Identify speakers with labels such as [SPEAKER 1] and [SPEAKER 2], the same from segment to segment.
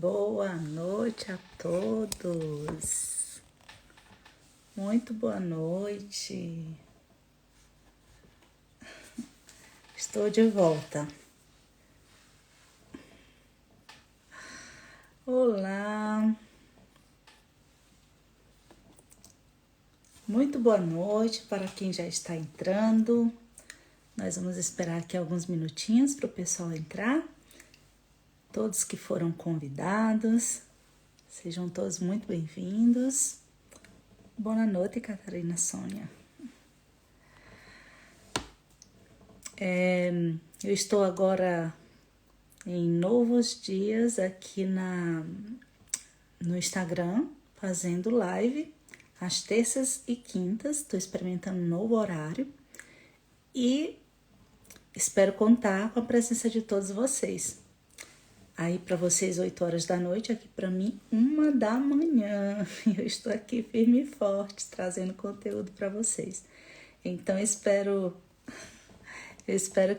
[SPEAKER 1] Boa noite a todos. Muito boa noite. Estou de volta. Olá. Muito boa noite para quem já está entrando. Nós vamos esperar aqui alguns minutinhos para o pessoal entrar. Todos que foram convidados, sejam todos muito bem-vindos. Boa noite, Catarina Sônia. Eu estou agora em novos dias aqui no Instagram, fazendo live às terças e quintas. Estou experimentando um novo horário e espero contar com a presença de todos vocês. Aí para vocês 8 horas da noite, aqui para mim 1 da manhã. Eu estou aqui firme e forte, trazendo conteúdo para vocês. Então eu espero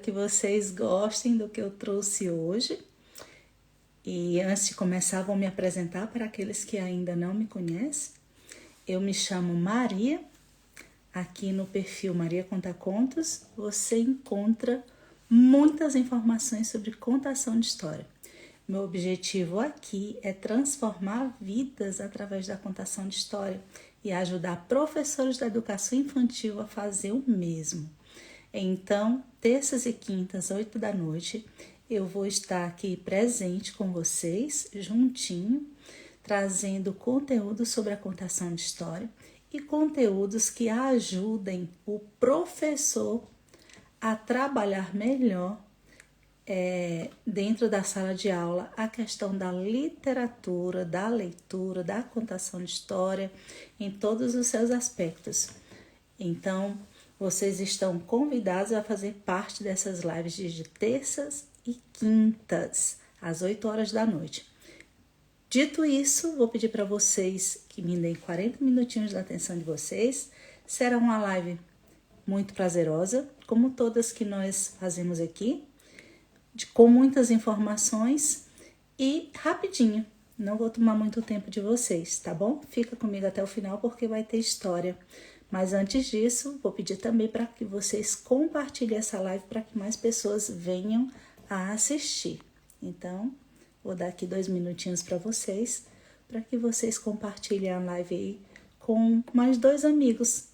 [SPEAKER 1] que vocês gostem do que eu trouxe hoje. E antes de começar, vou me apresentar para aqueles que ainda não me conhecem. Eu me chamo Maria. Aqui no perfil Maria Conta Contos, você encontra muitas informações sobre contação de história. Meu objetivo aqui é transformar vidas através da contação de história e ajudar professores da educação infantil a fazer o mesmo. Então, terças e quintas, 8 da noite, eu vou estar aqui presente com vocês, juntinho, trazendo conteúdo sobre a contação de história e conteúdos que ajudem o professor a trabalhar melhor dentro da sala de aula a questão da literatura, da leitura, da contação de história, em todos os seus aspectos. Então, vocês estão convidados a fazer parte dessas lives de terças e quintas, às 8 horas da noite. Dito isso, vou pedir para vocês que me deem 40 minutinhos da atenção de vocês. Será uma live muito prazerosa, como todas que nós fazemos aqui, com muitas informações e rapidinho. Não vou tomar muito tempo de vocês, tá bom? Fica comigo até o final porque vai ter história. Mas antes disso, vou pedir também para que vocês compartilhem essa live para que mais pessoas venham a assistir. Então, vou dar aqui 2 minutinhos para que vocês compartilhem a live aí com mais 2 amigos,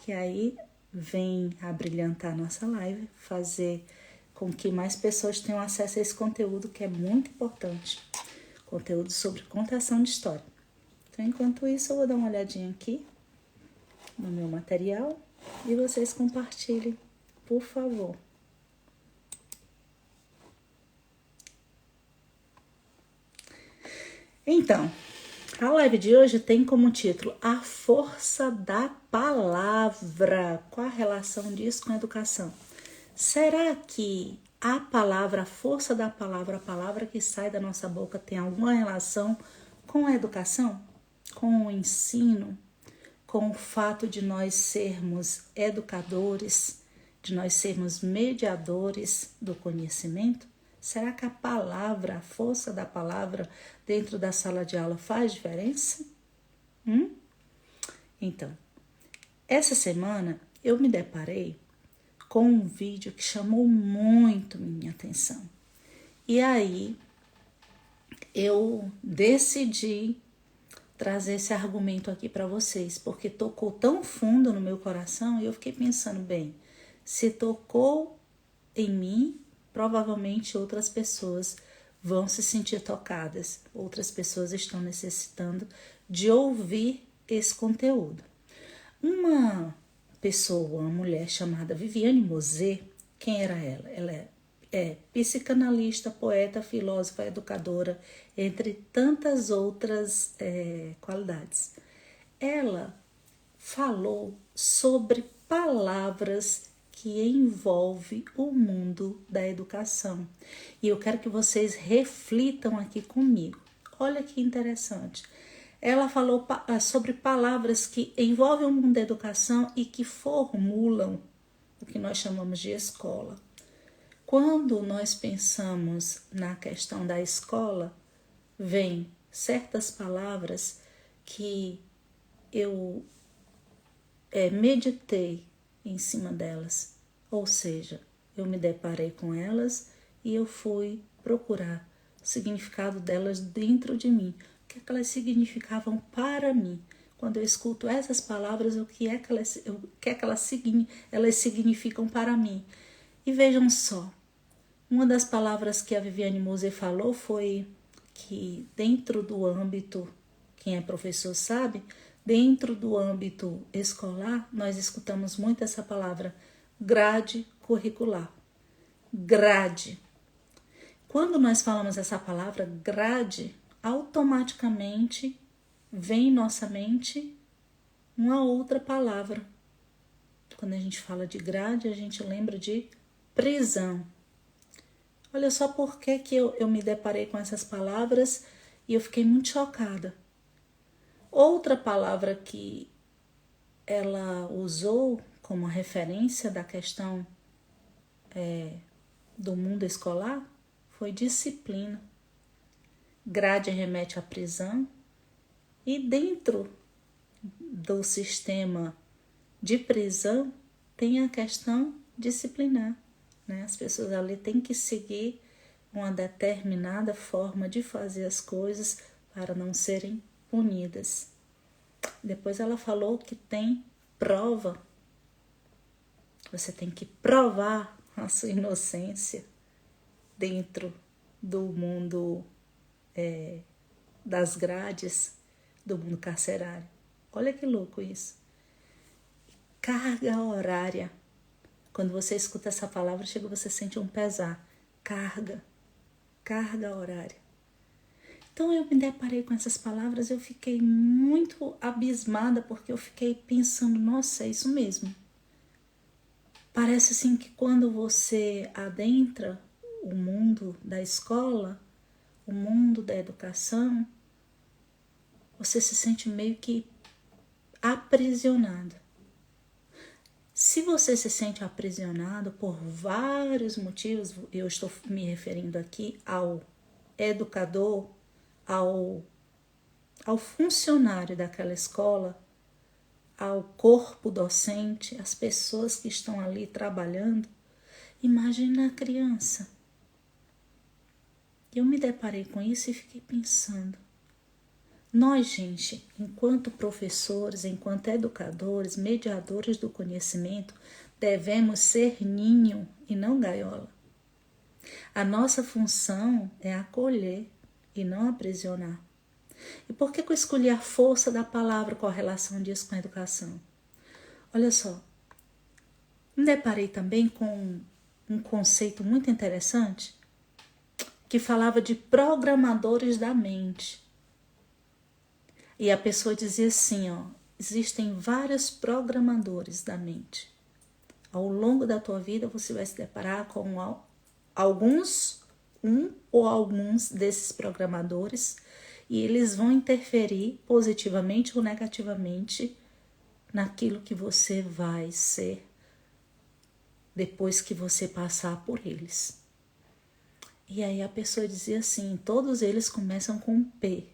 [SPEAKER 1] que aí vem a brilhantar a nossa live, fazer com que mais pessoas tenham acesso a esse conteúdo que é muito importante. Conteúdo sobre contação de história. Então, enquanto isso, eu vou dar uma olhadinha aqui no meu material e vocês compartilhem, por favor. Então, a live de hoje tem como título A Força da Palavra. Qual a relação disso com a educação? Será que a palavra, a força da palavra, a palavra que sai da nossa boca tem alguma relação com a educação? Com o ensino? Com o fato de nós sermos educadores, de nós sermos mediadores do conhecimento? Será que a palavra, a força da palavra dentro da sala de aula faz diferença? Então, essa semana eu me deparei com um vídeo que chamou muito minha atenção. E aí, eu decidi trazer esse argumento aqui para vocês, porque tocou tão fundo no meu coração e eu fiquei pensando, bem, se tocou em mim, provavelmente outras pessoas vão se sentir tocadas, outras pessoas estão necessitando de ouvir esse conteúdo. Uma pessoa, uma mulher chamada Viviane Mosé, quem era ela? Ela é psicanalista, poeta, filósofa, educadora, entre tantas outras qualidades. Ela falou sobre palavras que envolvem o mundo da educação. E eu quero que vocês reflitam aqui comigo. Olha que interessante. Ela falou sobre palavras que envolvem o mundo da educação e que formulam o que nós chamamos de escola. Quando nós pensamos na questão da escola, vem certas palavras que eu meditei em cima delas, ou seja, eu me deparei com elas e eu fui procurar o significado delas dentro de mim, o que é que elas significavam para mim. Quando eu escuto essas palavras, o que é que elas significam para mim. E vejam só, uma das palavras que a Viviane Moser falou foi que dentro do âmbito, quem é professor sabe, dentro do âmbito escolar, nós escutamos muito essa palavra, grade curricular. Grade. Quando nós falamos essa palavra grade, automaticamente vem em nossa mente uma outra palavra. Quando a gente fala de grade, a gente lembra de prisão. Olha só por que eu me deparei com essas palavras e eu fiquei muito chocada. Outra palavra que ela usou como referência da questão do mundo escolar foi disciplina. Grade remete à prisão e dentro do sistema de prisão tem a questão disciplinar, né? As pessoas ali têm que seguir uma determinada forma de fazer as coisas para não serem punidas. Depois ela falou que tem prova. Você tem que provar a sua inocência dentro do mundo das grades do mundo carcerário. Olha que louco isso. Carga horária. Quando você escuta essa palavra, chega você sente um pesar. Carga horária. Então eu me deparei com essas palavras, eu fiquei muito abismada, porque eu fiquei pensando, nossa, é isso mesmo. Parece assim que quando você adentra o mundo da escola, o mundo da educação, você se sente meio que aprisionado. Se você se sente aprisionado por vários motivos, eu estou me referindo aqui ao educador, ao funcionário daquela escola, ao corpo docente, às pessoas que estão ali trabalhando. Imagina a criança. Eu me deparei com isso e fiquei pensando. Nós, gente, enquanto professores, enquanto educadores, mediadores do conhecimento, devemos ser ninho e não gaiola. A nossa função é acolher e não aprisionar. E por que eu escolhi a força da palavra com a relação disso com a educação? Olha só, me deparei também com um conceito muito interessante que falava de programadores da mente. E a pessoa dizia assim, existem vários programadores da mente. Ao longo da tua vida você vai se deparar com alguns desses programadores e eles vão interferir positivamente ou negativamente naquilo que você vai ser depois que você passar por eles. E aí a pessoa dizia assim, todos eles começam com um P.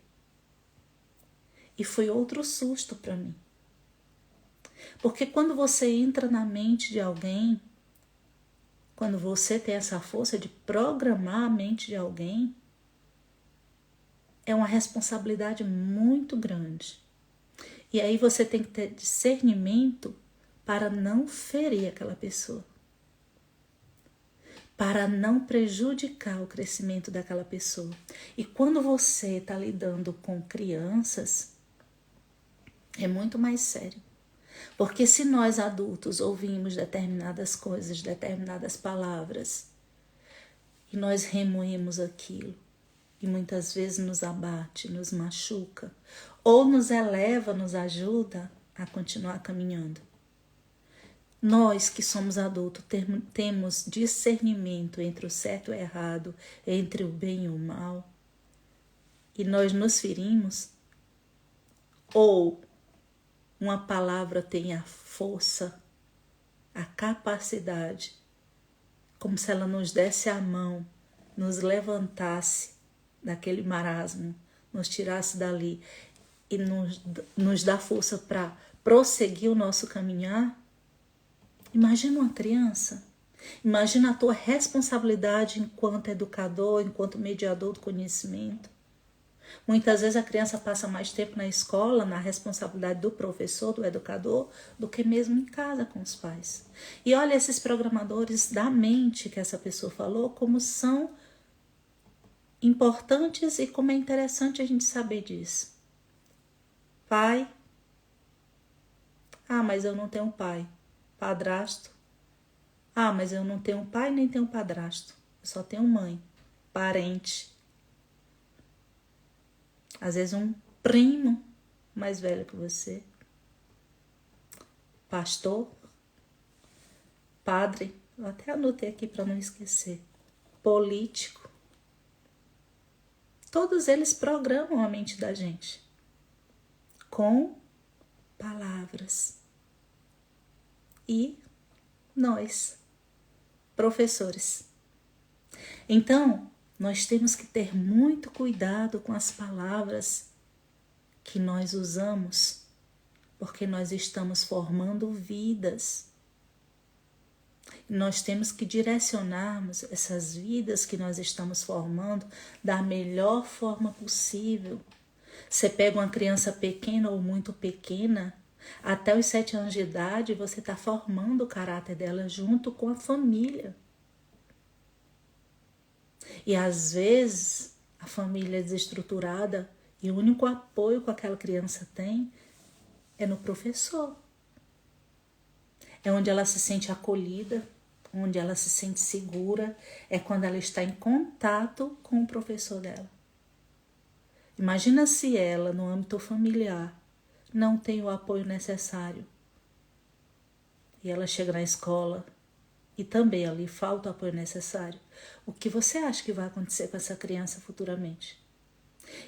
[SPEAKER 1] E foi outro susto para mim. Porque quando você entra na mente de alguém, quando você tem essa força de programar a mente de alguém, é uma responsabilidade muito grande. E aí você tem que ter discernimento para não ferir aquela pessoa, para não prejudicar o crescimento daquela pessoa. E quando você está lidando com crianças, é muito mais sério. Porque se nós adultos ouvimos determinadas coisas, determinadas palavras, e nós remoemos aquilo, e muitas vezes nos abate, nos machuca, ou nos eleva, nos ajuda a continuar caminhando. Nós que somos adultos temos discernimento entre o certo e o errado, entre o bem e o mal, e nós nos ferimos, ou uma palavra tem a força, a capacidade, como se ela nos desse a mão, nos levantasse daquele marasmo, nos tirasse dali e nos dá força para prosseguir o nosso caminhar. Imagina uma criança. Imagina a tua responsabilidade enquanto educador, enquanto mediador do conhecimento. Muitas vezes a criança passa mais tempo na escola, na responsabilidade do professor, do educador, do que mesmo em casa com os pais. E olha esses programadores da mente que essa pessoa falou, como são importantes e como é interessante a gente saber disso. Pai. Ah, mas eu não tenho pai. Padrasto. Ah, mas eu não tenho pai nem tenho padrasto. Eu só tenho mãe. Parente. Às vezes um primo mais velho que você. Pastor. Padre. Eu até anotei aqui para não esquecer. Político. Todos eles programam a mente da gente. Com palavras. E nós, professores. Então, nós temos que ter muito cuidado com as palavras que nós usamos, porque nós estamos formando vidas. Nós temos que direcionarmos essas vidas que nós estamos formando da melhor forma possível. Você pega uma criança pequena ou muito pequena, até os 7 anos de idade, você está formando o caráter dela junto com a família. E às vezes a família é desestruturada e o único apoio que aquela criança tem é no professor. É onde ela se sente acolhida, onde ela se sente segura, é quando ela está em contato com o professor dela. Imagina se ela, no âmbito familiar, não tem o apoio necessário. E ela chega na escola e também ali falta o apoio necessário. O que você acha que vai acontecer com essa criança futuramente?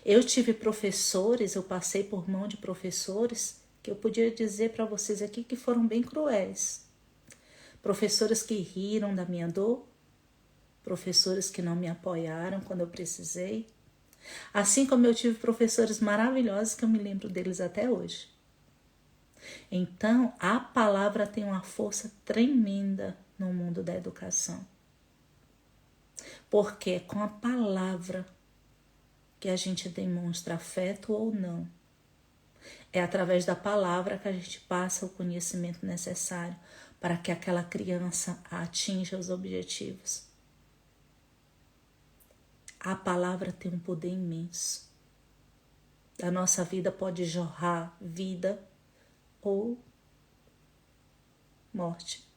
[SPEAKER 1] Eu tive professores, eu passei por mão de professores que eu podia dizer para vocês aqui que foram bem cruéis. Professores que riram da minha dor, professores que não me apoiaram quando eu precisei. Assim como eu tive professores maravilhosos que eu me lembro deles até hoje. Então, a palavra tem uma força tremenda no mundo da educação. Porque é com a palavra que a gente demonstra afeto ou não. É através da palavra que a gente passa o conhecimento necessário para que aquela criança atinja os objetivos. A palavra tem um poder imenso. Da nossa vida pode jorrar vida ou morte.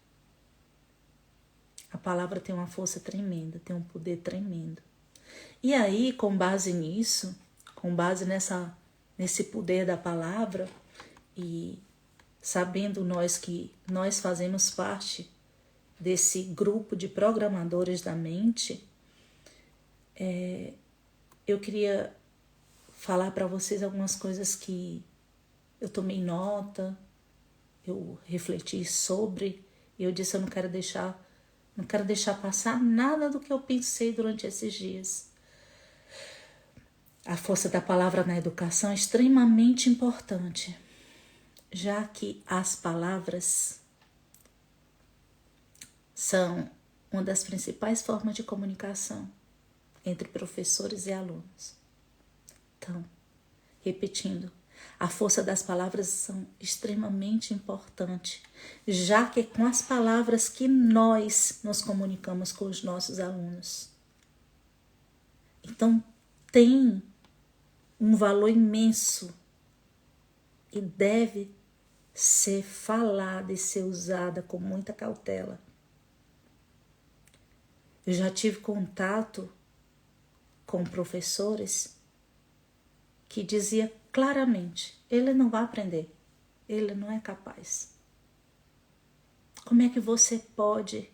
[SPEAKER 1] A palavra tem uma força tremenda, tem um poder tremendo. E aí, com base nisso, com base nesse poder da palavra, e sabendo nós que nós fazemos parte desse grupo de programadores da mente, eu queria falar para vocês algumas coisas que eu tomei nota, eu refleti sobre, e eu disse, eu não quero deixar passar nada do que eu pensei durante esses dias. A força da palavra na educação é extremamente importante, já que as palavras são uma das principais formas de comunicação entre professores e alunos. Então, repetindo, a força das palavras são extremamente importante, já que é com as palavras que nós nos comunicamos com os nossos alunos. Então, tem um valor imenso e deve ser falada e ser usada com muita cautela. Eu já tive contato com professores que dizia claramente, ele não vai aprender, ele não é capaz. Como é que você pode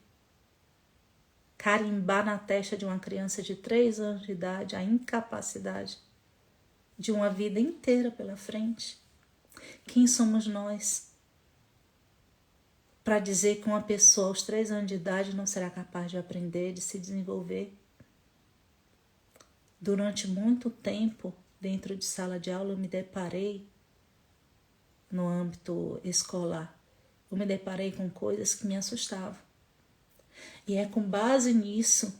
[SPEAKER 1] carimbar na testa de uma criança de 3 anos de idade a incapacidade de uma vida inteira pela frente? Quem somos nós para dizer que uma pessoa aos 3 anos de idade não será capaz de aprender, de se desenvolver? Durante muito tempo, dentro de sala de aula, eu me deparei, no âmbito escolar, eu me deparei com coisas que me assustavam. E é com base nisso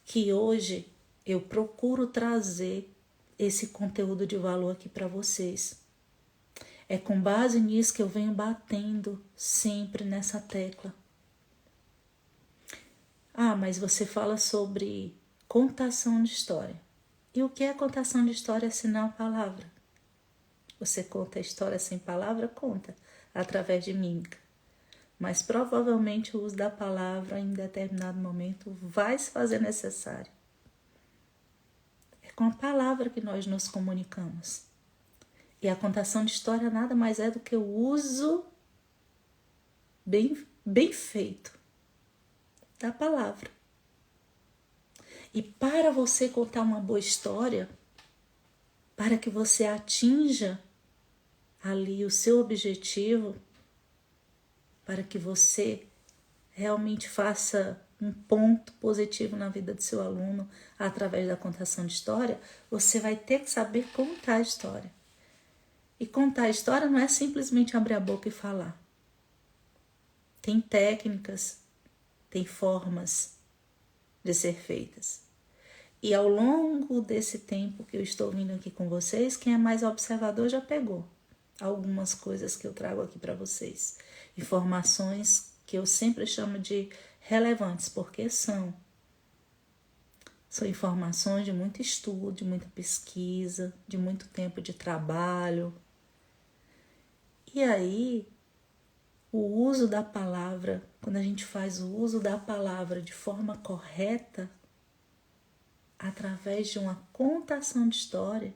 [SPEAKER 1] que hoje eu procuro trazer esse conteúdo de valor aqui para vocês. É com base nisso que eu venho batendo sempre nessa tecla. Ah, mas você fala sobre contação de história. E o que é contação de história se não a palavra? Você conta a história sem palavra? Conta, através de mímica. Mas provavelmente o uso da palavra em determinado momento vai se fazer necessário. É com a palavra que nós nos comunicamos. E a contação de história nada mais é do que o uso bem feito da palavra. E para você contar uma boa história, para que você atinja ali o seu objetivo, para que você realmente faça um ponto positivo na vida do seu aluno através da contação de história, você vai ter que saber contar a história. E contar a história não é simplesmente abrir a boca e falar. Tem técnicas, tem formas de ser feitas. E ao longo desse tempo que eu estou vindo aqui com vocês, quem é mais observador já pegou algumas coisas que eu trago aqui para vocês. Informações que eu sempre chamo de relevantes, porque são informações de muito estudo, de muita pesquisa, de muito tempo de trabalho. E aí, o uso da palavra, quando a gente faz o uso da palavra de forma correta, através de uma contação de história,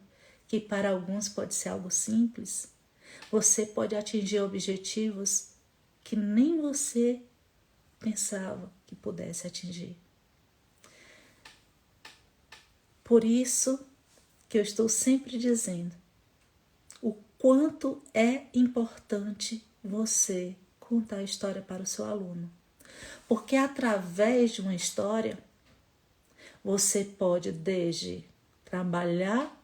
[SPEAKER 1] que para alguns pode ser algo simples, você pode atingir objetivos que nem você pensava que pudesse atingir. Por isso que eu estou sempre dizendo o quanto é importante você contar a história para o seu aluno. Porque através de uma história, você pode desde trabalhar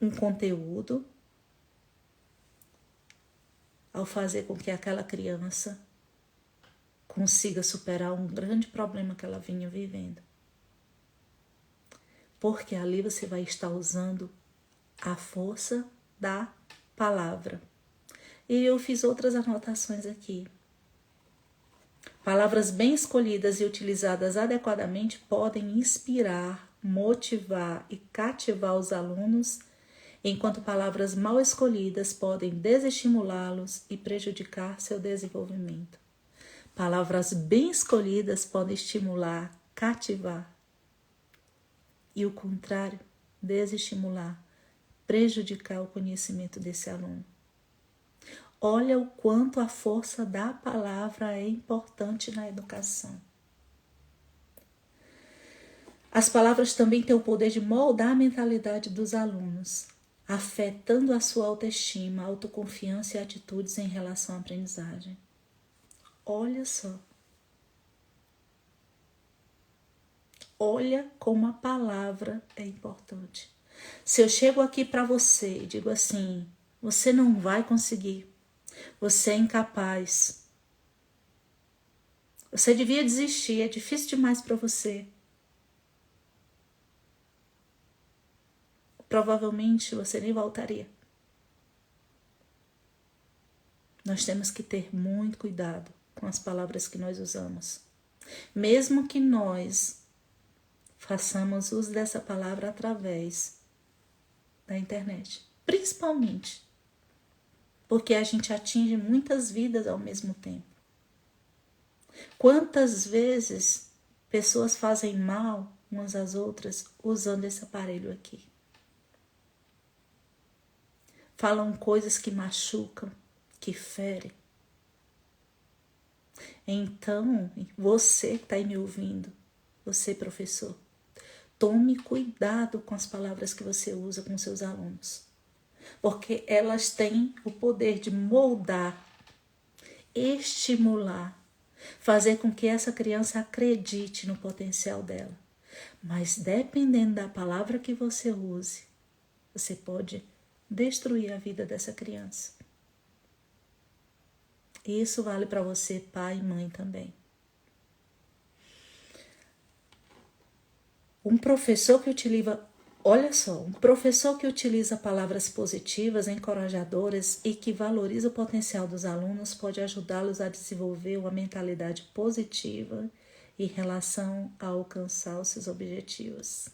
[SPEAKER 1] um conteúdo ao fazer com que aquela criança consiga superar um grande problema que ela vinha vivendo. Porque ali você vai estar usando a força da palavra. E eu fiz outras anotações aqui. Palavras bem escolhidas e utilizadas adequadamente podem inspirar, motivar e cativar os alunos, enquanto palavras mal escolhidas podem desestimulá-los e prejudicar seu desenvolvimento. Palavras bem escolhidas podem estimular, cativar, e o contrário, desestimular, prejudicar o conhecimento desse aluno. Olha o quanto a força da palavra é importante na educação. As palavras também têm o poder de moldar a mentalidade dos alunos, afetando a sua autoestima, autoconfiança e atitudes em relação à aprendizagem. Olha só. Olha como a palavra é importante. Se eu chego aqui para você e digo assim, você não vai conseguir, você é incapaz, você devia desistir, é difícil demais para você. Provavelmente você nem voltaria. Nós temos que ter muito cuidado com as palavras que nós usamos. Mesmo que nós façamos uso dessa palavra através da internet. Principalmente porque a gente atinge muitas vidas ao mesmo tempo. Quantas vezes pessoas fazem mal umas às outras usando esse aparelho aqui? Falam coisas que machucam, que ferem. Então, você que está aí me ouvindo, você professor, tome cuidado com as palavras que você usa com seus alunos, porque elas têm o poder de moldar, estimular, fazer com que essa criança acredite no potencial dela, Mas dependendo da palavra que você use, você pode destruir a vida dessa criança. Isso vale para você, pai e mãe também. Um professor que utiliza palavras positivas, encorajadoras e que valoriza o potencial dos alunos pode ajudá-los a desenvolver uma mentalidade positiva em relação a alcançar os seus objetivos.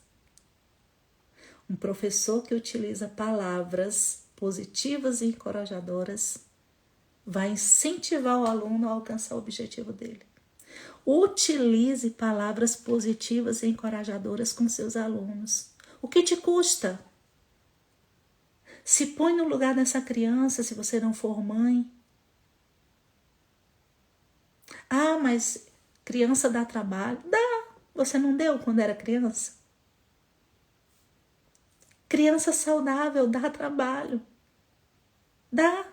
[SPEAKER 1] Um professor que utiliza palavras positivas e encorajadoras vai incentivar o aluno a alcançar o objetivo dele. Utilize palavras positivas e encorajadoras com seus alunos. O que te custa? Se põe no lugar dessa criança se você não for mãe. Ah, mas criança dá trabalho. Dá. Você não deu quando era criança? Criança saudável dá trabalho. Dá.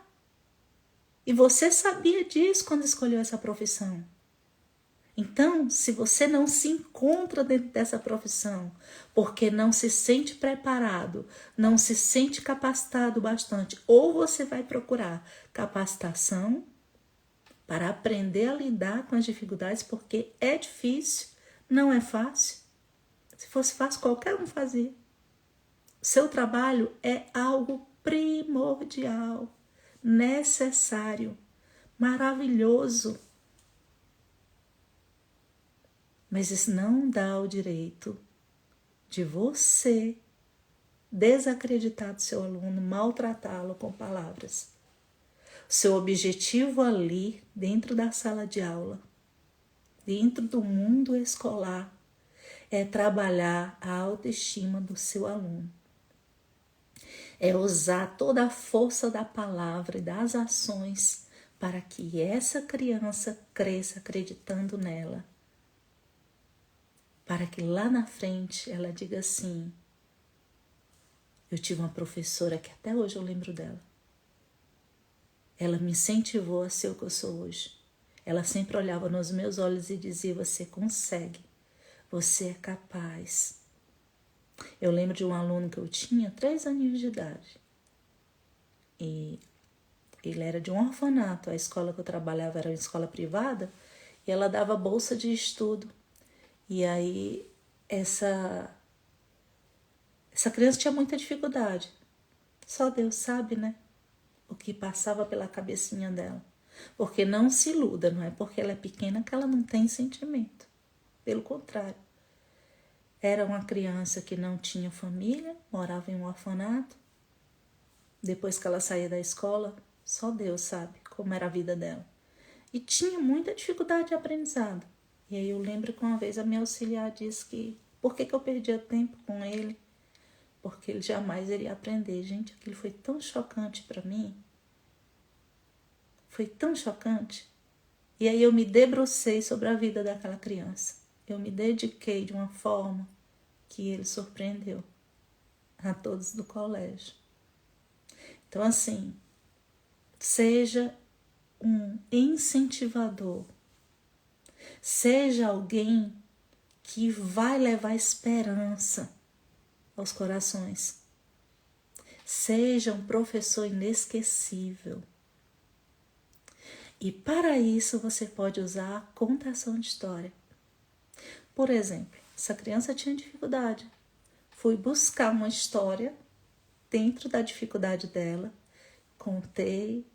[SPEAKER 1] E você sabia disso quando escolheu essa profissão. Então, se você não se encontra dentro dessa profissão, porque não se sente preparado, não se sente capacitado bastante, ou você vai procurar capacitação para aprender a lidar com as dificuldades, porque é difícil, não é fácil. Se fosse fácil, qualquer um fazia. Seu trabalho é algo primordial, necessário, maravilhoso. Mas isso não dá o direito de você desacreditar do seu aluno, maltratá-lo com palavras. Seu objetivo ali, dentro da sala de aula, dentro do mundo escolar, é trabalhar a autoestima do seu aluno. É usar toda a força da palavra e das ações para que essa criança cresça acreditando nela. Para que lá na frente ela diga assim: eu tive uma professora que até hoje eu lembro dela. Ela me incentivou a ser o que eu sou hoje. Ela sempre olhava nos meus olhos e dizia: você consegue, você é capaz. Eu lembro de um aluno que eu tinha 3 aninhos de idade. E ele era de um orfanato. A escola que eu trabalhava era uma escola privada e ela dava bolsa de estudo. E aí essa criança tinha muita dificuldade. Só Deus sabe, né? O que passava pela cabecinha dela. Porque não se iluda, não é porque ela é pequena que ela não tem sentimento. Pelo contrário. Era uma criança que não tinha família, morava em um orfanato. Depois que ela saía da escola, só Deus sabe como era a vida dela. E tinha muita dificuldade de aprendizado. E aí eu lembro que uma vez a minha auxiliar disse que por que eu perdia tempo com ele? Porque ele jamais iria aprender. Gente, aquilo foi tão chocante para mim. Foi tão chocante. E aí eu me debrucei sobre a vida daquela criança. Eu me dediquei de uma forma que ele surpreendeu a todos do colégio. Então, assim, seja um incentivador. Seja alguém que vai levar esperança aos corações. Seja um professor inesquecível. E para isso você pode usar a contação de história. Por exemplo, essa criança tinha dificuldade. Fui buscar uma história dentro da dificuldade dela. Contei,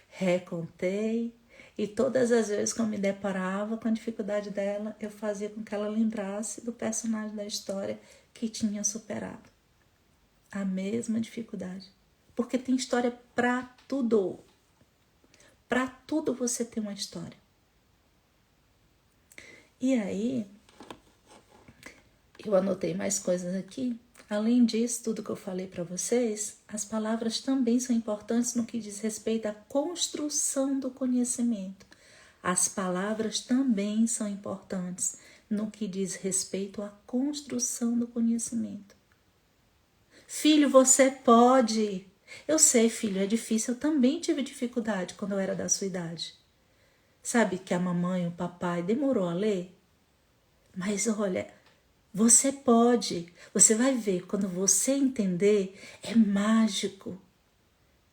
[SPEAKER 1] recontei. E todas as vezes que eu me deparava com a dificuldade dela, eu fazia com que ela lembrasse do personagem da história que tinha superado a mesma dificuldade. Porque tem história para tudo. Para tudo você tem uma história. E aí, eu anotei mais coisas aqui. Além disso, tudo que eu falei para vocês, as palavras também são importantes no que diz respeito à construção do conhecimento. As palavras também são importantes no que diz respeito à construção do conhecimento. Filho, você pode. Eu sei, filho, é difícil. Eu também tive dificuldade quando eu era da sua idade. Sabe que a mamãe e o papai demorou a ler? Mas olha, Você pode. Você vai ver, quando você entender, é mágico.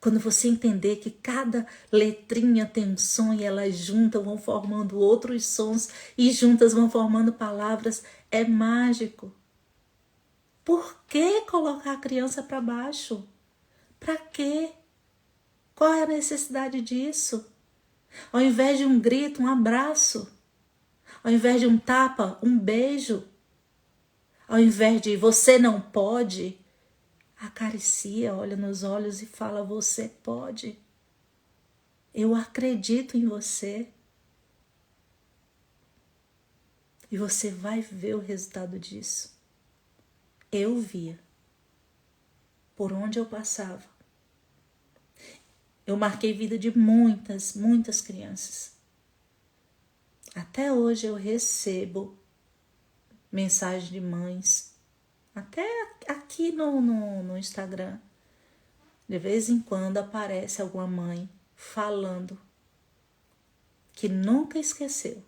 [SPEAKER 1] Quando você entender que cada letrinha tem um som e elas juntas vão formando outros sons e juntas vão formando palavras, é mágico. Por que colocar a criança para baixo? Para quê? Qual é a necessidade disso? Ao invés de um grito, um abraço. Ao invés de um tapa, um beijo. Ao invés de você não pode, acaricia, olha nos olhos e fala: você pode. Eu acredito em você. E você vai ver o resultado disso. Eu via. Por onde eu passava. Eu marquei vida de muitas, muitas crianças. Até hoje eu recebo mensagem de mães. Até aqui no Instagram. De vez em quando aparece alguma mãe falando que nunca esqueceu.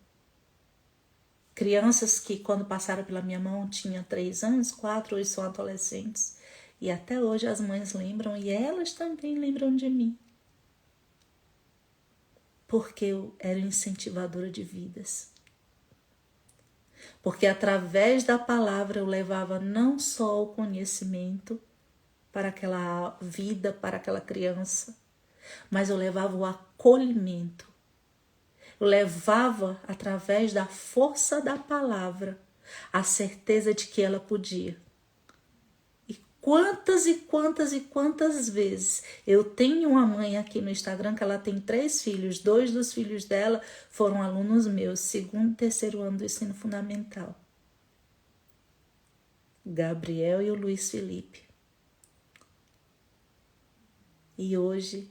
[SPEAKER 1] Crianças que quando passaram pela minha mão tinham 3 anos, 4, hoje são adolescentes. E até hoje as mães lembram e elas também lembram de mim. Porque eu era incentivadora de vidas. Porque através da palavra eu levava não só o conhecimento para aquela vida, para aquela criança, mas eu levava o acolhimento. Eu levava, através da força da palavra, a certeza de que ela podia. E quantas vezes eu tenho uma mãe aqui no Instagram que ela tem 3 filhos, 2 dos filhos dela foram alunos meus, 2º e 3º ano do ensino fundamental. O Gabriel e o Luiz Felipe. E hoje,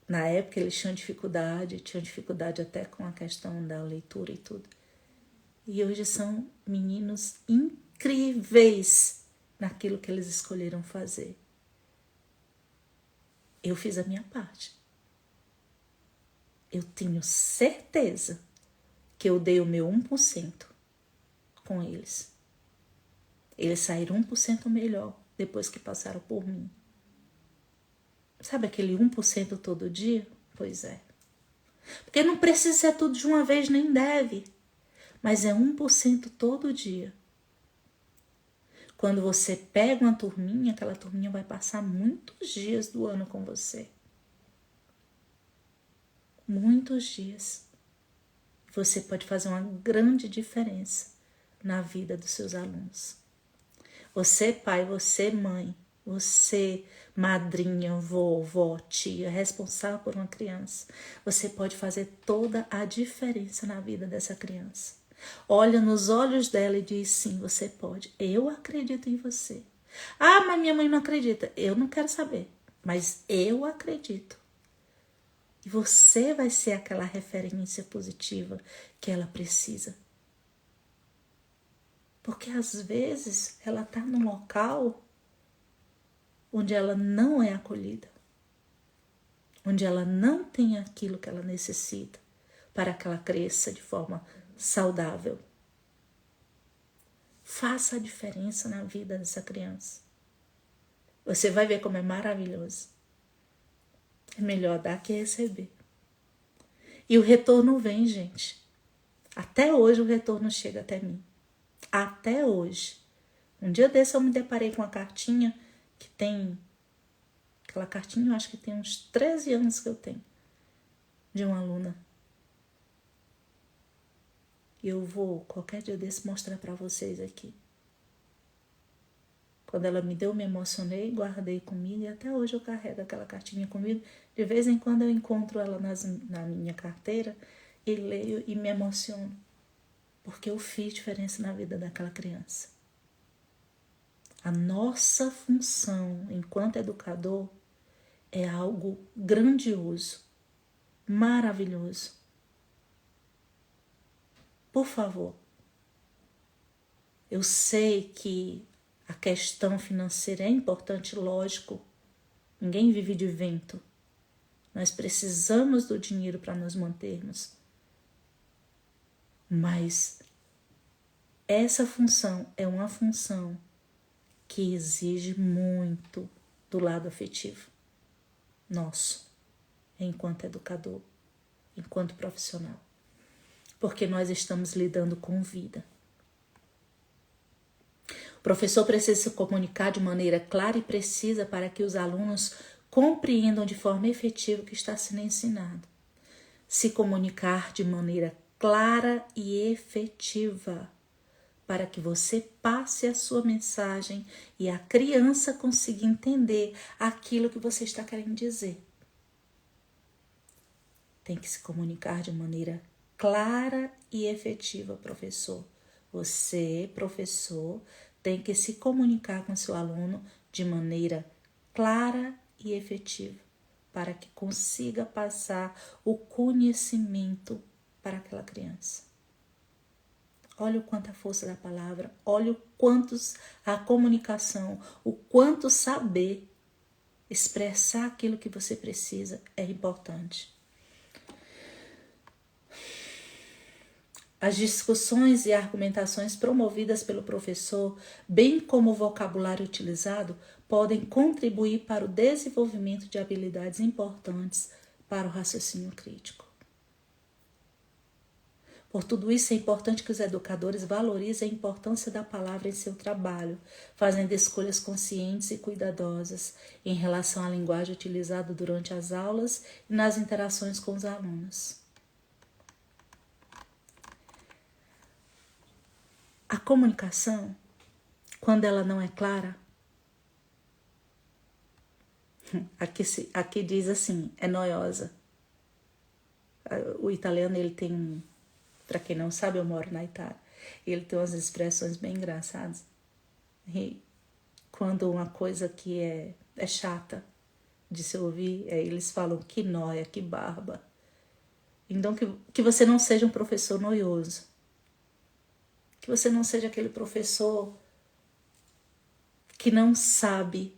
[SPEAKER 1] na época eles tinham dificuldade até com a questão da leitura e tudo. E hoje são meninos incríveis naquilo que eles escolheram fazer. Eu fiz a minha parte. Eu tenho certeza que eu dei o meu 1% com eles. Eles saíram 1% melhor depois que passaram por mim. Sabe aquele 1% todo dia? Pois é. Porque não precisa ser tudo de uma vez, nem deve. Mas é 1% todo dia. Quando você pega uma turminha, aquela turminha vai passar muitos dias do ano com você. Muitos dias. Você pode fazer uma grande diferença na vida dos seus alunos. Você, pai, você, mãe, você, madrinha, vovó, tia, responsável por uma criança, você pode fazer toda a diferença na vida dessa criança. Olha nos olhos dela e diz: sim, você pode. Eu acredito em você. Ah, mas minha mãe não acredita. Eu não quero saber, mas eu acredito. E você vai ser aquela referência positiva que ela precisa. Porque às vezes ela está num local onde ela não é acolhida, onde ela não tem aquilo que ela necessita para que ela cresça de forma saudável. Faça a diferença na vida dessa criança. Você vai ver como é maravilhoso. É melhor dar que receber. E o retorno vem, gente. Até hoje o retorno chega até mim. Até hoje. Um dia desse eu me deparei com uma cartinha que tem... Aquela cartinha eu acho que tem uns 13 anos que eu tenho. De uma aluna. E eu vou, qualquer dia desse, mostrar para vocês aqui. Quando ela me deu, me emocionei, guardei comigo. E até hoje eu carrego aquela cartinha comigo. De vez em quando eu encontro ela na minha carteira e leio e me emociono. Porque eu fiz diferença na vida daquela criança. A nossa função enquanto educador é algo grandioso, maravilhoso. Por favor, eu sei que a questão financeira é importante, lógico. Ninguém vive de vento. Nós precisamos do dinheiro para nos mantermos. Mas essa função é uma função que exige muito do lado afetivo nosso, enquanto educador, enquanto profissional. Porque nós estamos lidando com vida. O professor precisa se comunicar de maneira clara e precisa para que os alunos compreendam de forma efetiva o que está sendo ensinado. Se comunicar de maneira clara e efetiva, para que você passe a sua mensagem e a criança consiga entender aquilo que você está querendo dizer. Tem que se comunicar de maneira clara e efetiva, professor. Você, professor, tem que se comunicar com seu aluno de maneira clara e efetiva, para que consiga passar o conhecimento para aquela criança. Olha o quanto a força da palavra, olha o quanto a comunicação, o quanto saber expressar aquilo que você precisa é importante. As discussões e argumentações promovidas pelo professor, bem como o vocabulário utilizado, podem contribuir para o desenvolvimento de habilidades importantes para o raciocínio crítico. Por tudo isso, é importante que os educadores valorizem a importância da palavra em seu trabalho, fazendo escolhas conscientes e cuidadosas em relação à linguagem utilizada durante as aulas e nas interações com os alunos. A comunicação, quando ela não é clara, aqui diz assim, é noiosa. O italiano, ele tem, para quem não sabe, eu moro na Itália, ele tem umas expressões bem engraçadas. E quando uma coisa que é chata de se ouvir, eles falam que nóia, que barba. Então, que você não seja um professor noioso. Que você não seja aquele professor que não sabe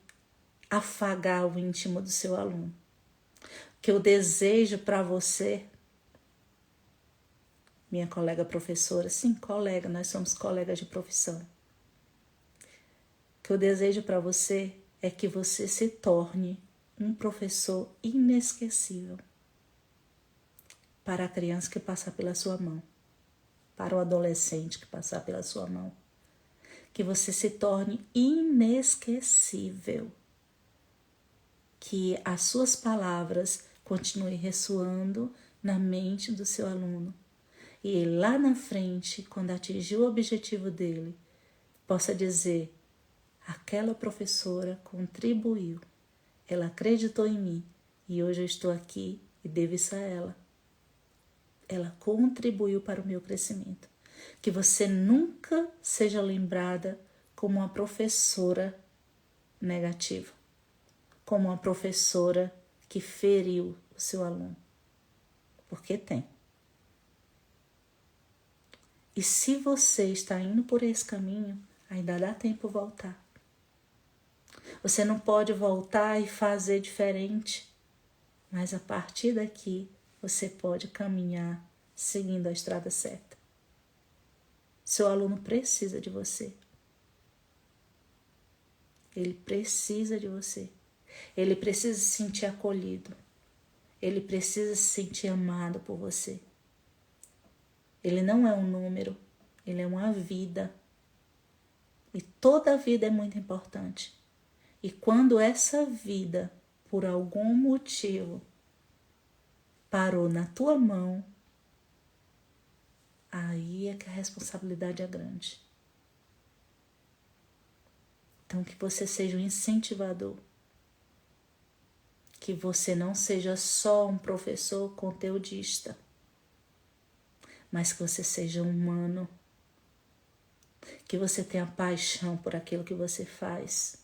[SPEAKER 1] afagar o íntimo do seu aluno. Que eu desejo para você, minha colega professora, sim, colega, nós somos colegas de profissão. O que eu desejo para você é que você se torne um professor inesquecível para a criança que passar pela sua mão, para o adolescente que passar pela sua mão. Que você se torne inesquecível. Que as suas palavras continuem ressoando na mente do seu aluno. E ele, lá na frente, quando atingir o objetivo dele, possa dizer: aquela professora contribuiu, ela acreditou em mim e hoje eu estou aqui e devo isso a ela. Ela contribuiu para o meu crescimento. Que você nunca seja lembrada como uma professora negativa, como uma professora que feriu o seu aluno, porque tem. E se você está indo por esse caminho, ainda dá tempo de voltar. Você não pode voltar e fazer diferente, mas a partir daqui você pode caminhar seguindo a estrada certa. Seu aluno precisa de você. Ele precisa de você. Ele precisa se sentir acolhido. Ele precisa se sentir amado por você. Ele não é um número, ele é uma vida. E toda vida é muito importante. E quando essa vida, por algum motivo, parou na tua mão, aí é que a responsabilidade é grande. Então, que você seja um incentivador. Que você não seja só um professor conteudista, mas que você seja humano. Que você tenha paixão por aquilo que você faz.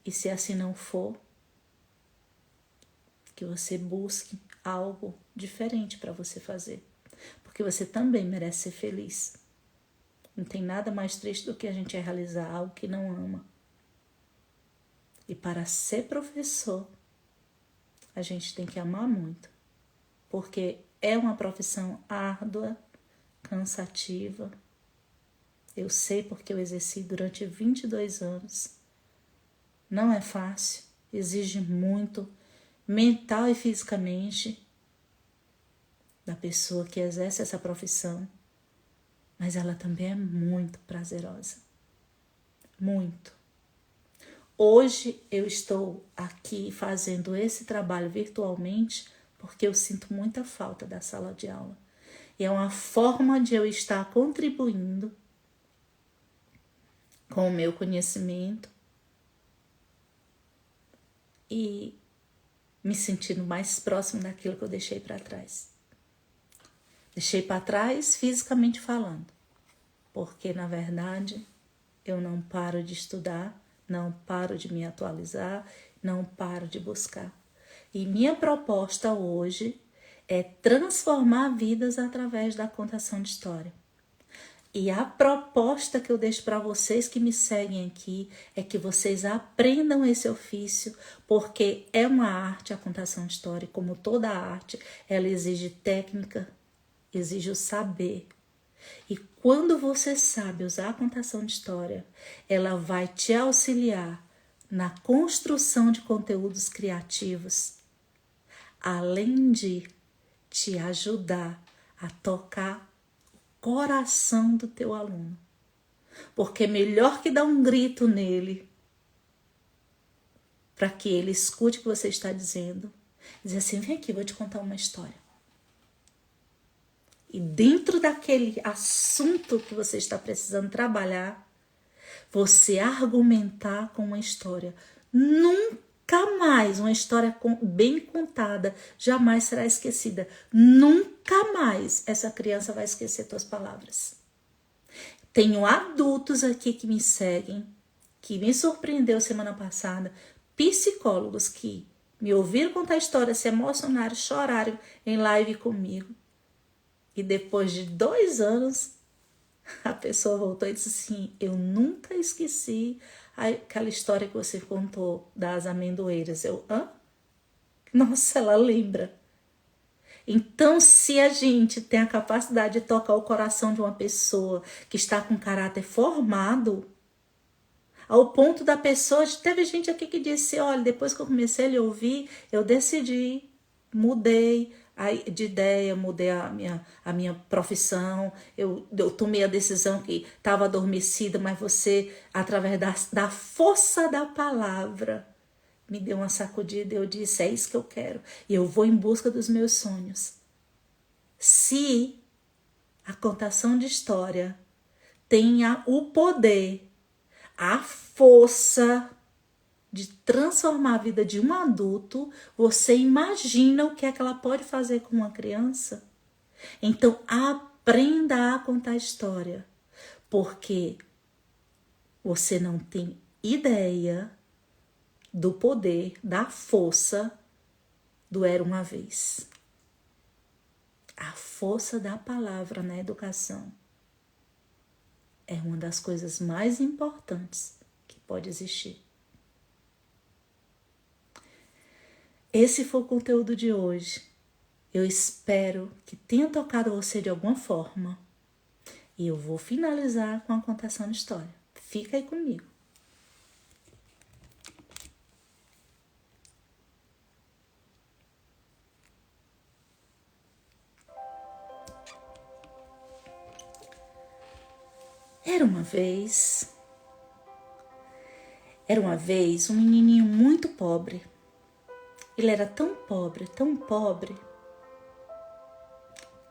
[SPEAKER 1] E se assim não for, que você busque algo diferente para você fazer. Porque você também merece ser feliz. Não tem nada mais triste do que a gente realizar algo que não ama. E para ser professor, a gente tem que amar muito. Porque é uma profissão árdua, cansativa. Eu sei porque eu exerci durante 22 anos. Não é fácil, exige muito, mental e fisicamente, da pessoa que exerce essa profissão. Mas ela também é muito prazerosa. Muito. Hoje eu estou aqui fazendo esse trabalho virtualmente porque eu sinto muita falta da sala de aula. E é uma forma de eu estar contribuindo com o meu conhecimento e me sentindo mais próximo daquilo que eu deixei para trás. Deixei para trás fisicamente falando, porque na verdade eu não paro de estudar, não paro de me atualizar, não paro de buscar. E minha proposta hoje é transformar vidas através da contação de história. E a proposta que eu deixo para vocês que me seguem aqui é que vocês aprendam esse ofício, porque é uma arte a contação de história. Como toda arte, ela exige técnica, exige o saber. E quando você sabe usar a contação de história, ela vai te auxiliar na construção de conteúdos criativos, além de te ajudar a tocar coração do teu aluno. Porque melhor que dar um grito nele, para que ele escute o que você está dizendo, dizer assim, vem aqui, vou te contar uma história. E dentro daquele assunto que você está precisando trabalhar, você argumentar com uma história. Nunca mais uma história bem contada jamais será esquecida. Nunca mais essa criança vai esquecer tuas palavras. Tenho adultos aqui que me seguem, que me surpreendeu semana passada, psicólogos que me ouviram contar história, se emocionaram, choraram em live comigo. E depois de 2 anos, a pessoa voltou e disse assim, eu nunca esqueci aquela história que você contou das amendoeiras. Eu, hã? Nossa, ela lembra. Então, se a gente tem a capacidade de tocar o coração de uma pessoa que está com caráter formado, ao ponto da pessoa, teve gente aqui que disse, olha, depois que eu comecei a lhe ouvir, eu decidi, mudei de ideia, mudei a minha profissão, eu tomei a decisão que estava adormecida, mas você, através da força da palavra, me deu uma sacudida e eu disse, é isso que eu quero, e eu vou em busca dos meus sonhos. Se a contação de história tenha o poder, a força de transformar a vida de um adulto, você imagina o que é que ela pode fazer com uma criança? Então, aprenda a contar história, porque você não tem ideia do poder, da força do Era Uma Vez. A força da palavra na educação é uma das coisas mais importantes que pode existir. Esse foi o conteúdo de hoje. Eu espero que tenha tocado você de alguma forma. E eu vou finalizar com a contação de história. Fica aí comigo. Era uma vez um menininho muito pobre. Ele era tão pobre,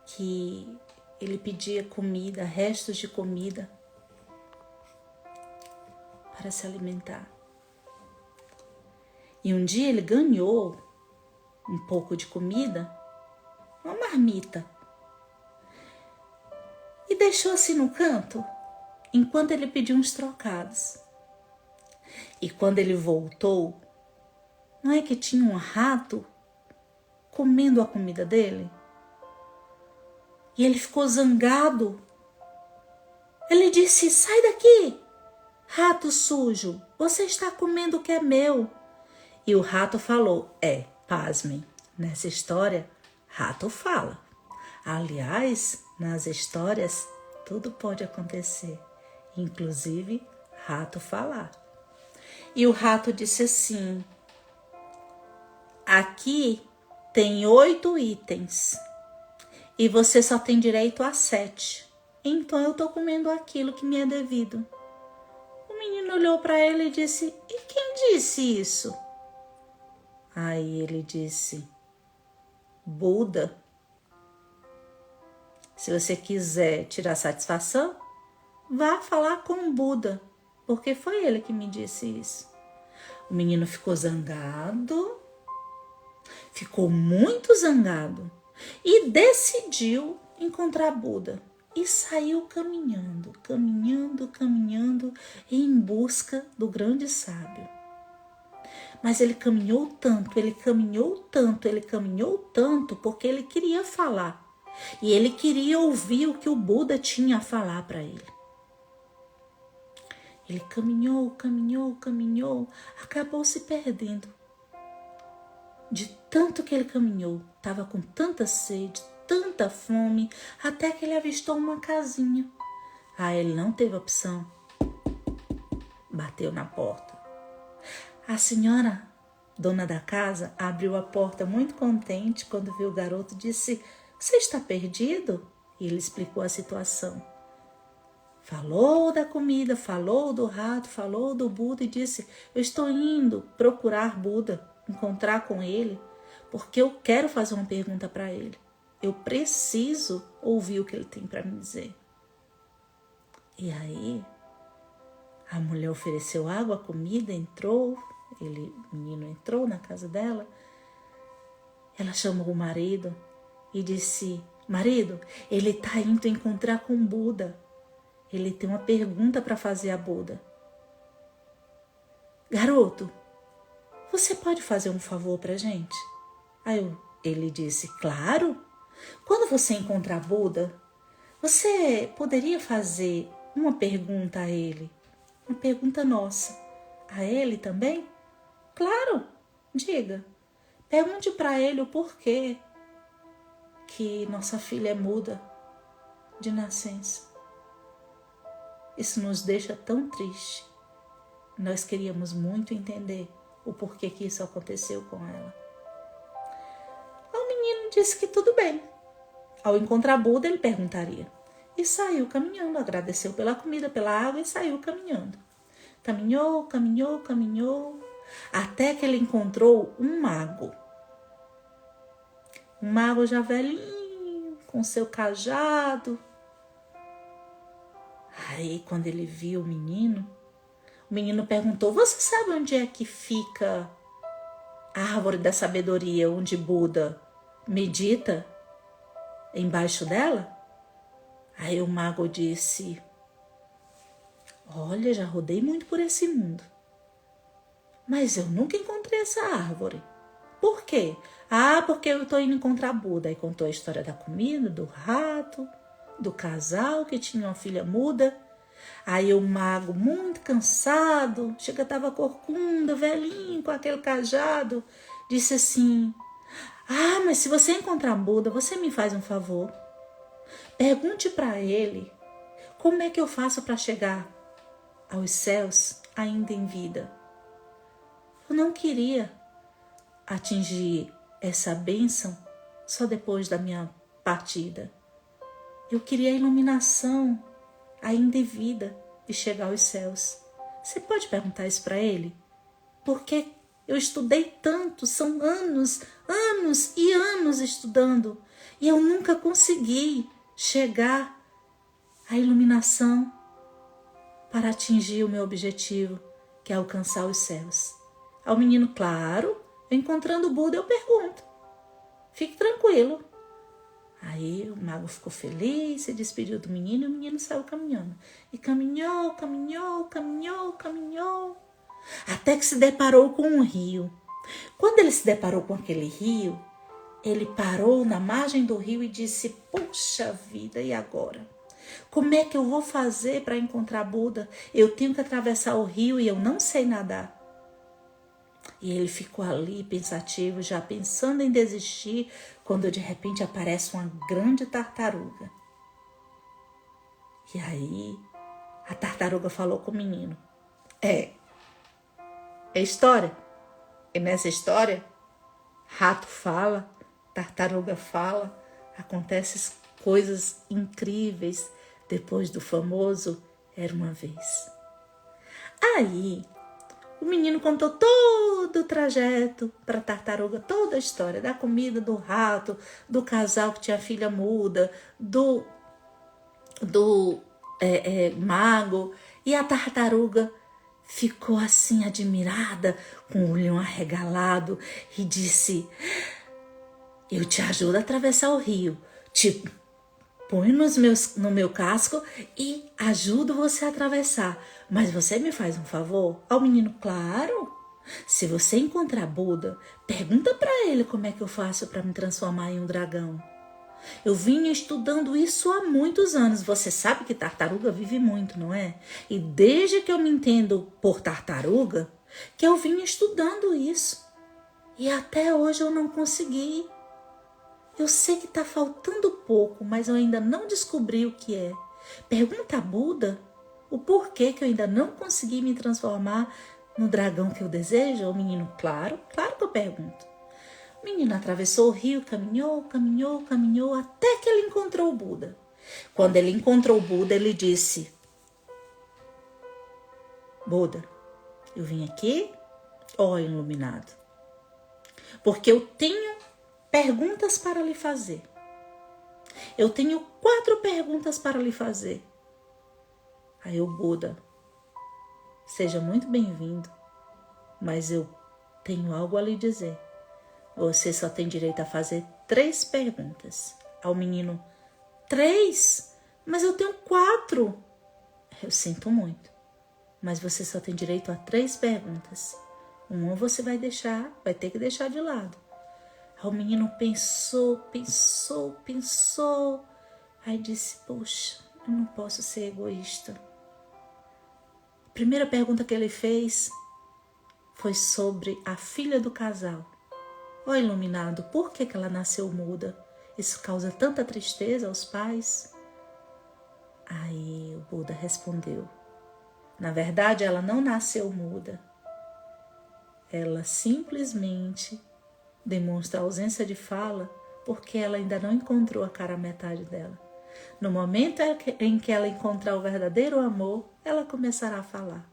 [SPEAKER 1] que ele pedia comida, restos de comida, para se alimentar. E um dia ele ganhou um pouco de comida, uma marmita, e deixou assim no canto, enquanto ele pediu uns trocados. E quando ele voltou, não é que tinha um rato comendo a comida dele? E ele ficou zangado. Ele disse, sai daqui, rato sujo, você está comendo o que é meu. E o rato falou, pasmem, nessa história, rato fala. Aliás, nas histórias, tudo pode acontecer, inclusive rato falar. E o rato disse assim: aqui tem 8 itens e você só tem direito a 7. Então eu tô comendo aquilo que me é devido. O menino olhou para ele e disse: e quem disse isso? Aí ele disse: Buda. Se você quiser tirar satisfação, vá falar com o Buda, porque foi ele que me disse isso. O menino ficou zangado, ficou muito zangado e decidiu encontrar Buda. E saiu caminhando em busca do grande sábio. Mas ele caminhou tanto, porque ele queria falar. E ele queria ouvir o que o Buda tinha a falar para ele. Ele caminhou, acabou se perdendo. De tanto que ele caminhou, estava com tanta sede, tanta fome, até que ele avistou uma casinha. Aí ele não teve opção. Bateu na porta. A senhora, dona da casa, abriu a porta muito contente quando viu o garoto e disse: você está perdido? E ele explicou a situação. Falou da comida, falou do rato, falou do Buda e disse: eu estou indo procurar Buda, encontrar com ele, porque eu quero fazer uma pergunta para ele. Eu preciso ouvir o que ele tem para me dizer. E aí, a mulher ofereceu água, comida, entrou, o menino entrou na casa dela. Ela chamou o marido e disse: marido, ele está indo encontrar com Buda. Ele tem uma pergunta para fazer a Buda. Garoto, você pode fazer um favor para a gente? Aí ele disse: claro. Quando você encontrar Buda, você poderia fazer uma pergunta a ele? Uma pergunta nossa. A ele também? Claro, diga. Pergunte para ele o porquê que nossa filha é muda de nascença. Isso nos deixa tão triste. Nós queríamos muito entender o porquê que isso aconteceu com ela. O menino disse que tudo bem. Ao encontrar Buda, ele perguntaria. E saiu caminhando, agradeceu pela comida, pela água e saiu caminhando. Caminhou, até que ele encontrou um mago. Um mago já velhinho, com seu cajado. Aí, quando ele viu o menino perguntou: você sabe onde é que fica a árvore da sabedoria, onde Buda medita? Embaixo dela? Aí o mago disse: olha, já rodei muito por esse mundo, mas eu nunca encontrei essa árvore. Por quê? Porque eu estou indo encontrar Buda. Aí contou a história da comida, do rato, do casal que tinha uma filha muda. Aí o mago, muito cansado, estava corcunda, velhinho, com aquele cajado, disse assim: mas se você encontrar Buda, você me faz um favor. Pergunte para ele como é que eu faço para chegar aos céus ainda em vida. Eu não queria atingir essa bênção só depois da minha partida. Eu queria a iluminação ainda em vida e chegar aos céus. Você pode perguntar isso para ele? Porque eu estudei tanto, são anos e anos estudando, e eu nunca consegui chegar à iluminação para atingir o meu objetivo, que é alcançar os céus. Ao menino, claro, encontrando o Buda, eu pergunto. Fique tranquilo. Aí o mago ficou feliz, se despediu do menino e o menino saiu caminhando. E caminhou, até que se deparou com um rio. Quando ele se deparou com aquele rio, ele parou na margem do rio e disse: poxa vida, e agora? Como é que eu vou fazer para encontrar Buda? Eu tenho que atravessar o rio e eu não sei nadar. E ele ficou ali pensativo, já pensando em desistir, quando de repente aparece uma grande tartaruga. E aí a tartaruga falou com o menino: É história. E nessa história, rato fala, tartaruga fala, acontecem coisas incríveis depois do famoso Era uma Vez. Aí o menino contou todo o trajeto para a tartaruga, toda a história da comida do rato, do casal que tinha filha muda, do mago. E a tartaruga ficou assim admirada, com o olhão arregalado, e disse: Eu te ajudo a atravessar o rio, te ponho no meu casco e ajudo você a atravessar. Mas você me faz um favor? Ao menino: Claro. Se você encontrar Buda, pergunta para ele como é que eu faço para me transformar em um dragão. Eu vinha estudando isso há muitos anos. Você sabe que tartaruga vive muito, não é? E desde que eu me entendo por tartaruga, que eu vinha estudando isso. E até hoje eu não consegui. Eu sei que está faltando pouco, mas eu ainda não descobri o que é. Pergunta a Buda o porquê que eu ainda não consegui me transformar no dragão que eu desejo. O menino: Claro que eu pergunto. O menino atravessou o rio, caminhou, até que ele encontrou o Buda. Quando ele encontrou o Buda, ele disse: Buda, eu vim aqui, ó iluminado, porque eu tenho perguntas para lhe fazer. Eu tenho 4 perguntas para lhe fazer. Aí o Buda: Seja muito bem-vindo, mas eu tenho algo a lhe dizer. Você só tem direito a fazer 3 perguntas. Ao menino: 3? Mas eu tenho 4. Eu sinto muito, mas você só tem direito a 3 perguntas. Uma você vai ter que deixar de lado. Aí o menino pensou. Aí disse: Poxa, eu não posso ser egoísta. A primeira pergunta que ele fez foi sobre a filha do casal. Ó iluminado, por que ela nasceu muda? Isso causa tanta tristeza aos pais? Aí o Buda respondeu: Na verdade, ela não nasceu muda. Ela simplesmente demonstra ausência de fala porque ela ainda não encontrou a cara metade dela. No momento em que ela encontrar o verdadeiro amor, ela começará a falar.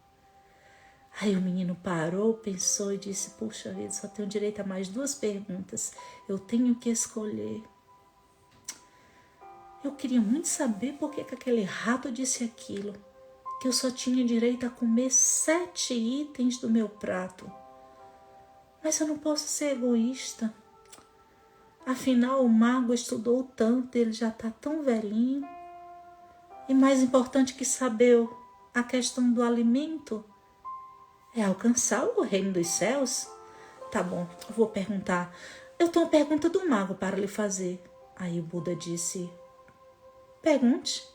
[SPEAKER 1] Aí o menino parou, pensou e disse: Puxa vida, só tenho direito a mais 2 perguntas. Eu tenho que escolher. Eu queria muito saber por que aquele rato disse aquilo, que eu só tinha direito a comer 7 itens do meu prato. Mas eu não posso ser egoísta. Afinal, o mago estudou tanto, ele já está tão velhinho. E mais importante que saber a questão do alimento é alcançar o reino dos céus. Tá bom, eu vou perguntar. Eu tenho uma pergunta do mago para lhe fazer. Aí o Buda disse: Pergunte.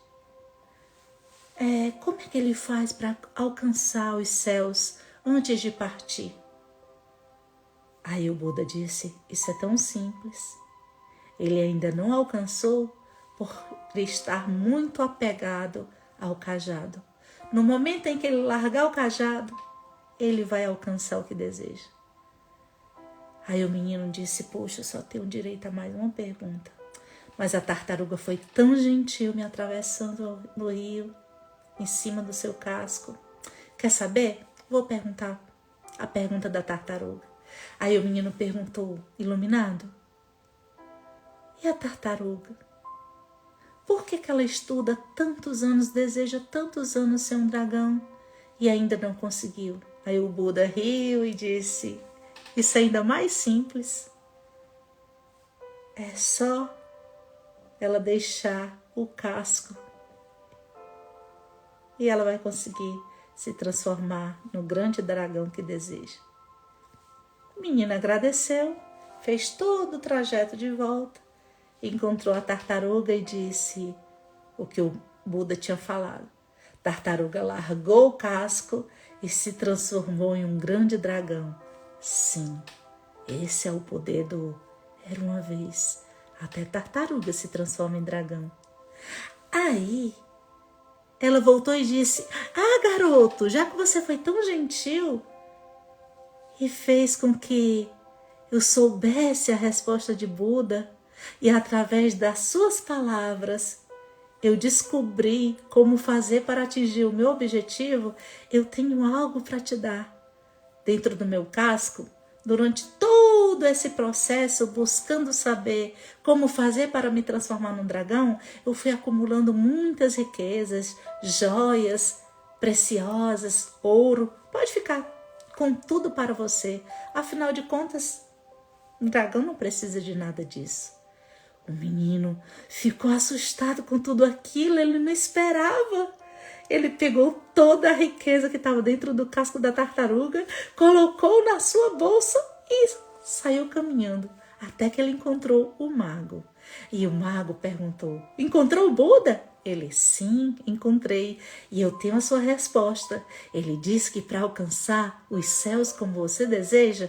[SPEAKER 1] Como é que ele faz para alcançar os céus antes de partir? Aí o Buda disse: Isso é tão simples. Ele ainda não alcançou por estar muito apegado ao cajado. No momento em que ele largar o cajado, ele vai alcançar o que deseja. Aí o menino disse: Poxa, eu só tenho direito a mais uma pergunta. Mas a tartaruga foi tão gentil me atravessando no rio, em cima do seu casco. Quer saber? Vou perguntar a pergunta da tartaruga. Aí o menino perguntou: Iluminado, e a tartaruga? Por que ela estuda tantos anos, deseja tantos anos ser um dragão e ainda não conseguiu? Aí o Buda riu e disse: Isso é ainda mais simples. É só ela deixar o casco e ela vai conseguir se transformar no grande dragão que deseja. O menino agradeceu, fez todo o trajeto de volta, encontrou a tartaruga e disse o que o Buda tinha falado. A tartaruga largou o casco e se transformou em um grande dragão. Sim, esse é o poder do Era uma Vez. Até tartaruga se transforma em dragão. Aí ela voltou e disse: "Ah, garoto, já que você foi tão gentil e fez com que eu soubesse a resposta de Buda, e através das suas palavras eu descobri como fazer para atingir o meu objetivo, eu tenho algo para te dar." Dentro do meu casco, durante todo esse processo, buscando saber como fazer para me transformar num dragão, eu fui acumulando muitas riquezas, joias preciosas, ouro. Pode ficar com tudo para você. Afinal de contas, um dragão não precisa de nada disso. O menino ficou assustado com tudo aquilo, ele não esperava. Ele pegou toda a riqueza que estava dentro do casco da tartaruga, colocou na sua bolsa e saiu caminhando, até que ele encontrou o mago. E o mago perguntou: "Encontrou o Buda?" Ele: "Sim, encontrei, e eu tenho a sua resposta. Ele disse que para alcançar os céus como você deseja,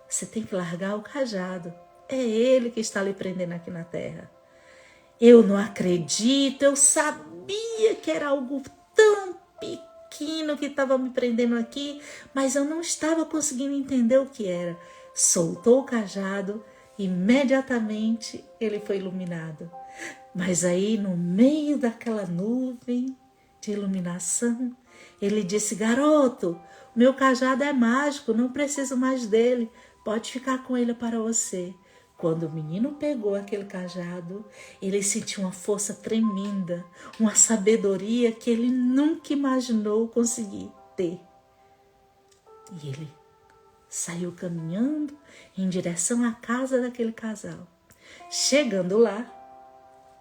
[SPEAKER 1] você tem que largar o cajado. É ele que está lhe prendendo aqui na terra." Eu não acredito, eu sabia que era algo tão pequeno que estava me prendendo aqui, mas eu não estava conseguindo entender o que era. Soltou o cajado, imediatamente ele foi iluminado. Mas aí, no meio daquela nuvem de iluminação, ele disse: "Garoto, meu cajado é mágico, não preciso mais dele, pode ficar com ele para você." Quando o menino pegou aquele cajado, ele sentiu uma força tremenda, uma sabedoria que ele nunca imaginou conseguir ter. E ele saiu caminhando em direção à casa daquele casal. Chegando lá,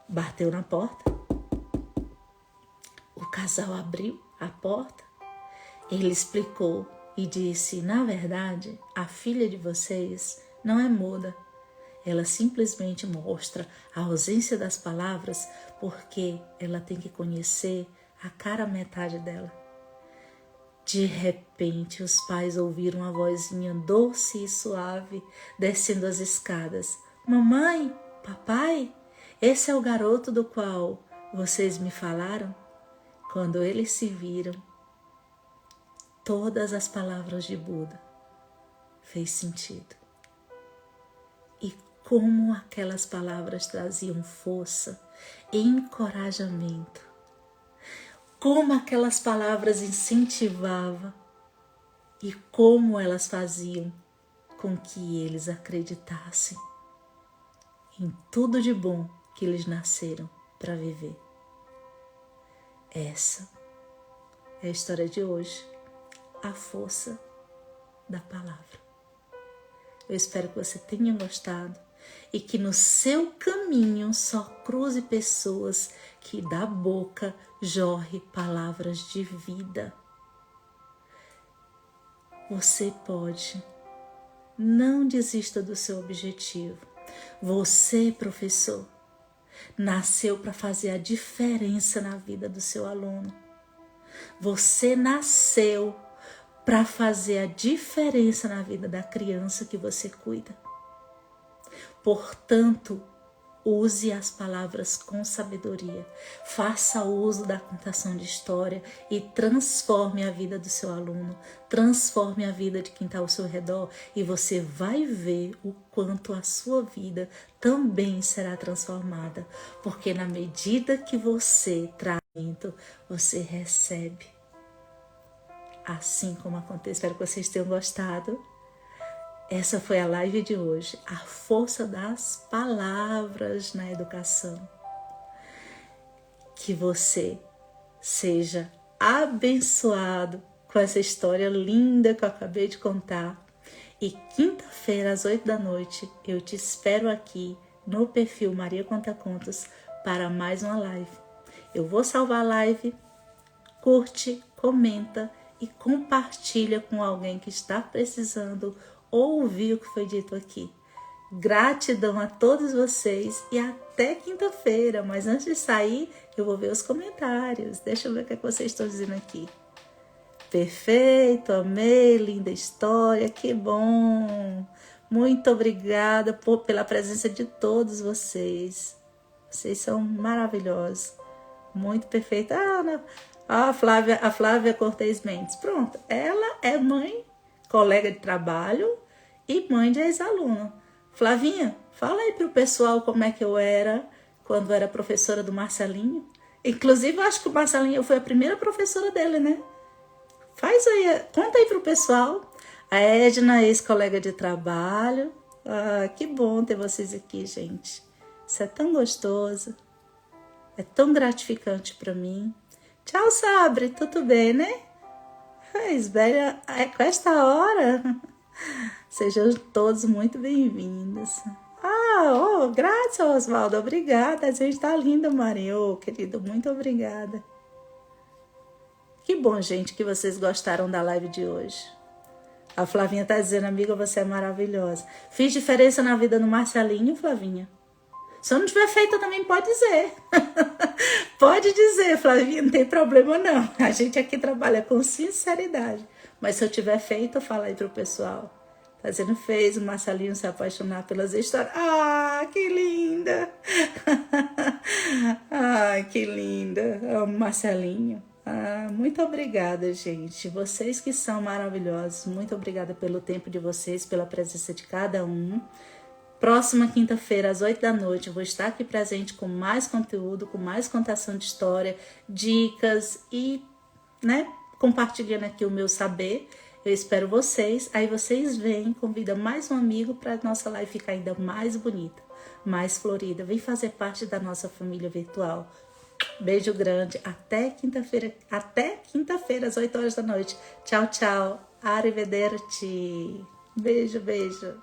[SPEAKER 1] bateu na porta. O casal abriu a porta. Ele explicou e disse: "Na verdade, a filha de vocês não é muda. Ela simplesmente mostra a ausência das palavras porque ela tem que conhecer a cara metade dela." De repente, os pais ouviram uma vozinha doce e suave descendo as escadas: "Mamãe, papai, esse é o garoto do qual vocês me falaram?" Quando eles se viram, todas as palavras de Buda fez sentido. E como aquelas palavras traziam força e encorajamento. Como aquelas palavras incentivavam e como elas faziam com que eles acreditassem em tudo de bom que eles nasceram para viver. Essa é a história de hoje, a força da palavra. Eu espero que você tenha gostado e que no seu caminho só cruze pessoas que da boca jorre palavras de vida. Você pode. Não desista do seu objetivo. Você, professor, nasceu para fazer a diferença na vida do seu aluno. Você nasceu para fazer a diferença na vida da criança que você cuida. Portanto, use as palavras com sabedoria. Faça uso da contação de história e transforme a vida do seu aluno. Transforme a vida de quem está ao seu redor e você vai ver o quanto a sua vida também será transformada. Porque na medida que você traz, você recebe. Assim como acontece. Espero que vocês tenham gostado. Essa foi a live de hoje, a força das palavras na educação. Que você seja abençoado com essa história linda que eu acabei de contar. E quinta-feira, às 8 da noite, eu te espero aqui no perfil Maria Conta Contos para mais uma live. Eu vou salvar a live, curte, comenta e compartilha com alguém que está precisando ouvir o que foi dito aqui. Gratidão a todos vocês e até quinta-feira. Mas antes de sair, eu vou ver os comentários. Deixa eu ver o que vocês estão dizendo aqui. Perfeito, amei, linda história, que bom. Muito obrigada pela presença de todos vocês. Vocês são maravilhosos. Muito perfeita. Ah, não. Ah, a Flávia Cortez Mendes. Pronto, ela é mãe, colega de trabalho e mãe de ex-aluno. Flavinha, fala aí pro pessoal como é que eu era quando era professora do Marcelinho. Inclusive, eu acho que o Marcelinho, eu fui a primeira professora dele, né? Faz aí, conta aí pro pessoal. A Edna, ex-colega de trabalho. Ah, que bom ter vocês aqui, gente. Isso é tão gostoso. É tão gratificante para mim. Tchau, Sabre. Tudo bem, né? Isbélia, com esta hora. Sejam todos muito bem-vindos. Ah, oh, graças, Oswaldo. Obrigada. A gente tá linda, Marinho. Oh, querido, muito obrigada. Que bom, gente, que vocês gostaram da live de hoje. A Flavinha tá dizendo, amiga, você é maravilhosa. Fiz diferença na vida do Marcelinho, Flavinha? Se eu não tiver feito, também pode dizer. Pode dizer, Flavinha, não tem problema não. A gente aqui trabalha com sinceridade. Mas se eu tiver feito, fala aí pro pessoal. Tá dizendo, fez o Marcelinho se apaixonar pelas histórias. Ah, que linda! Ai, que linda! Amo Marcelinho. Ah, muito obrigada, gente. Vocês que são maravilhosos. Muito obrigada pelo tempo de vocês, pela presença de cada um. Próxima quinta-feira, às 8 da noite, eu vou estar aqui presente com mais conteúdo, com mais contação de história, dicas e, né, compartilhando aqui o meu saber. Eu espero vocês. Aí vocês vêm, convida mais um amigo para a nossa live ficar ainda mais bonita, mais florida. Vem fazer parte da nossa família virtual. Beijo grande. Até quinta-feira, às 8 horas da noite. Tchau, tchau. Arrivederci. Beijo, beijo.